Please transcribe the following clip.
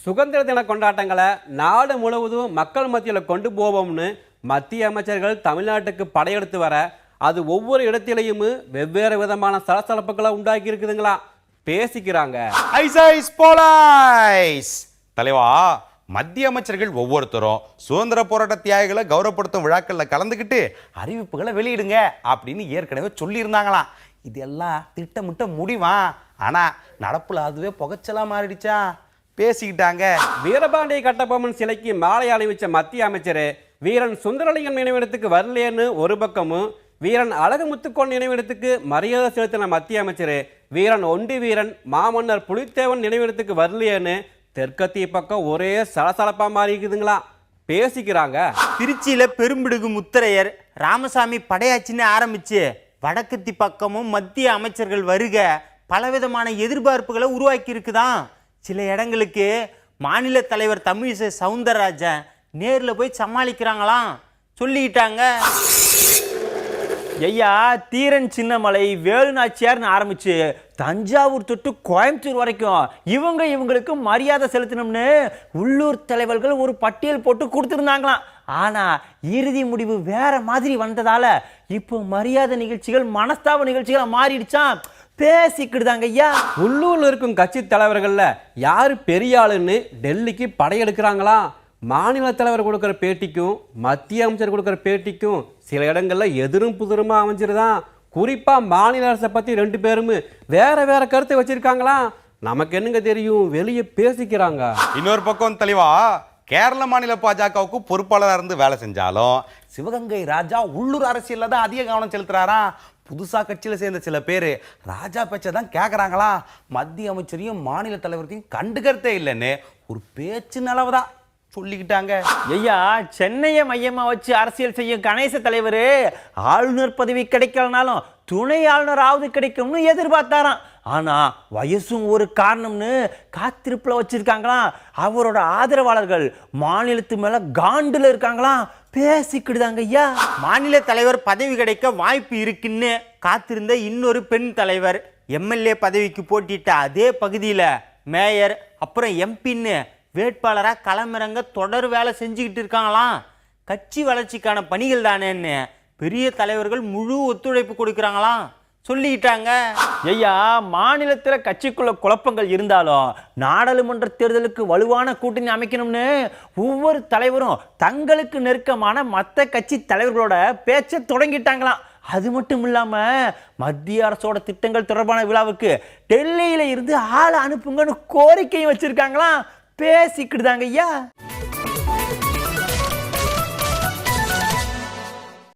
சுதந்திர தின கொண்டாட்டங்களை நாடு முழுவதும் மக்கள் மத்தியில் கொண்டு போவோம்னு மத்திய அமைச்சர்கள் தமிழ்நாட்டுக்கு படையெடுத்து வர அது ஒவ்வொரு இடத்திலையும் வெவ்வேறு விதமான சலசலப்புகளை உண்டாக்கி இருக்குதுங்களா பேசிக்கிறாங்க. தலைவா, மத்திய அமைச்சர்கள் ஒவ்வொருத்தரும் சுதந்திர போராட்ட தியாகிகளை கௌரவப்படுத்தும் விழாக்களில் கலந்துக்கிட்டு அறிவிப்புகளை வெளியிடுங்க அப்படின்னு ஏற்கனவே சொல்லியிருந்தாங்களாம். இதெல்லாம் திட்டமிட்ட முடிவா, ஆனா நடப்புல அதுவே புகைச்சலா மாறிடுச்சா பேசிக்கிட்டாங்க. வீரபாண்டிய கட்டபொம்மன் சிலைக்கு மாலை அணிவிச்ச மத்திய அமைச்சர் வீரன் சுந்தரலிங்கம் நினைவிடத்துக்கு வரலையேன்னு ஒரு பக்கமும், வீரன் அழகுமுத்துக்கோன் நினைவிடத்துக்கு மரியாதை செலுத்தின மத்திய அமைச்சர் வீரன் ஒண்டி வீரன் மாமன்னர் புலித்தேவன் நினைவிடத்துக்கு வரலையேன்னு தெற்கத்திய பக்கம் ஒரே சலசலப்பா மாறி இருக்குதுங்களா பேசிக்கிறாங்க. திருச்சியில பெரும்பிடுகு முத்தரையர் ராமசாமி படையாச்சின்னு ஆரம்பிச்சு வடக்கத்தி பக்கமும் மத்திய அமைச்சர்கள் வருக பலவிதமான எதிர்பார்ப்புகளை உருவாக்கி இருக்குதான். சில இடங்களுக்கு மாநில தலைவர் தமிழிசை சவுந்தரராஜன் நேரில் போய் சமாளிக்கிறாங்களாம் சொல்லிக்கிட்டாங்க. ஐயா, தீரன் சின்னமலை வேலுநாச்சியார்னு ஆரம்பிச்சு தஞ்சாவூர் தொட்டு கோயம்புத்தூர் வரைக்கும் இவங்களுக்கு மரியாதை செலுத்தணும்னு உள்ளூர் தலைவர்கள் ஒரு பட்டியல் போட்டு கொடுத்துருந்தாங்களாம். ஆனா இறுதி முடிவு வேற மாதிரி வந்ததால இப்போ மரியாதை நிகழ்ச்சிகள் மனஸ்தாப நிகழ்ச்சிகள் மாறிடுச்சான் பேசிக்கிடுதாங்க. ஐயா, உள்ளூர்ல இருக்கும் கட்சி தலைவர்கள்ல யாரு பெரிய ஆளுன்னு டெல்லிக்கு படையெடுக்கிறாங்களா. மாநில தலைவர் கொடுக்குற பேட்டிக்கும் மத்திய அமைச்சர் கொடுக்குற பேட்டிக்கும் சில இடங்கள்ல எதிரும் புதிருமா அமைஞ்சிருதான். குறிப்பா மாநில அரசை பத்தி ரெண்டு பேரும் வேற வேற கருத்தை வச்சிருக்காங்களா. நமக்கு என்னங்க தெரியும், வெளியே பேசிக்கிறாங்க. இன்னொரு பக்கம் தலைவா, கேரள மாநில பாஜகவுக்கு பொறுப்பாளராக இருந்து வேலை செஞ்சாலும் சிவகங்கை ராஜா உள்ளூர் அரசியல்ல தான் அதிக கவனம் செலுத்துறாராம். புதுசா கட்சியில சேர்ந்த சில பேர் ராஜா பேச்சை தான் கேட்கறாங்களா. மத்திய அமைச்சரையும் மாநில தலைவரையும் கண்டுக்கிறதே இல்லைன்னு ஒரு பேச்சு நிலவுதான் சொல்லிக்கிட்டாங்க. ஐயா, சென்னையை மையமா வச்சு அரசியல் செய்யும் கணேச தலைவர் ஆளுநர் பதவி கிடைக்கலனாலும் துணை ஆளுநராவது கிடைக்கும்னு எதிர்பார்த்தாராம். ஆனா வயசும் ஒரு காரணம்னு காத்திருப்புல வச்சிருக்காங்களாம். அவரோட ஆதரவாளர்கள் மாநிலத்து மேல காண்டுல இருக்காங்களாம் பேசிக்கிடுதாங்க. ஐயா, மாநில தலைவர் பதவி கிடைக்க வாய்ப்பு இருக்குன்னு காத்திருந்த இன்னொரு பெண் தலைவர் எம்எல்ஏ பதவிக்கு போட்டிட்ட அதே பகுதியில மேயர் அப்புறம் எம்பின்னு வேட்பாளரா களமிறங்க தொடர் வேலை செஞ்சுக்கிட்டு இருக்காங்களாம். கட்சி வளர்ச்சிக்கான பணிகள் தானேன்னு பெரிய தலைவர்கள் முழு ஒத்துழைப்பு கொடுக்குறாங்களாம் சொல்லிக்கிட்டாங்க. ஐயா, மாநிலத்தில் கட்சிக்குள்ள குழப்பங்கள் இருந்தாலும் நாடாளுமன்ற தேர்தலுக்கு வலுவான கூட்டணி அமைக்கணும்னு ஒவ்வொரு தலைவரும் தங்களுக்கு நெருக்கமான மற்ற கட்சி தலைவர்களோட பேச்சை தொடங்கிட்டாங்களாம். அது மட்டும் இல்லாம மத்திய அரசோட திட்டங்கள் தொடர்பான விழாவுக்கு டெல்லியில இருந்து ஆளை அனுப்புங்கன்னு கோரிக்கையும் வச்சிருக்காங்களாம் பேசிக்கிட்டுதாங்க. ஐயா,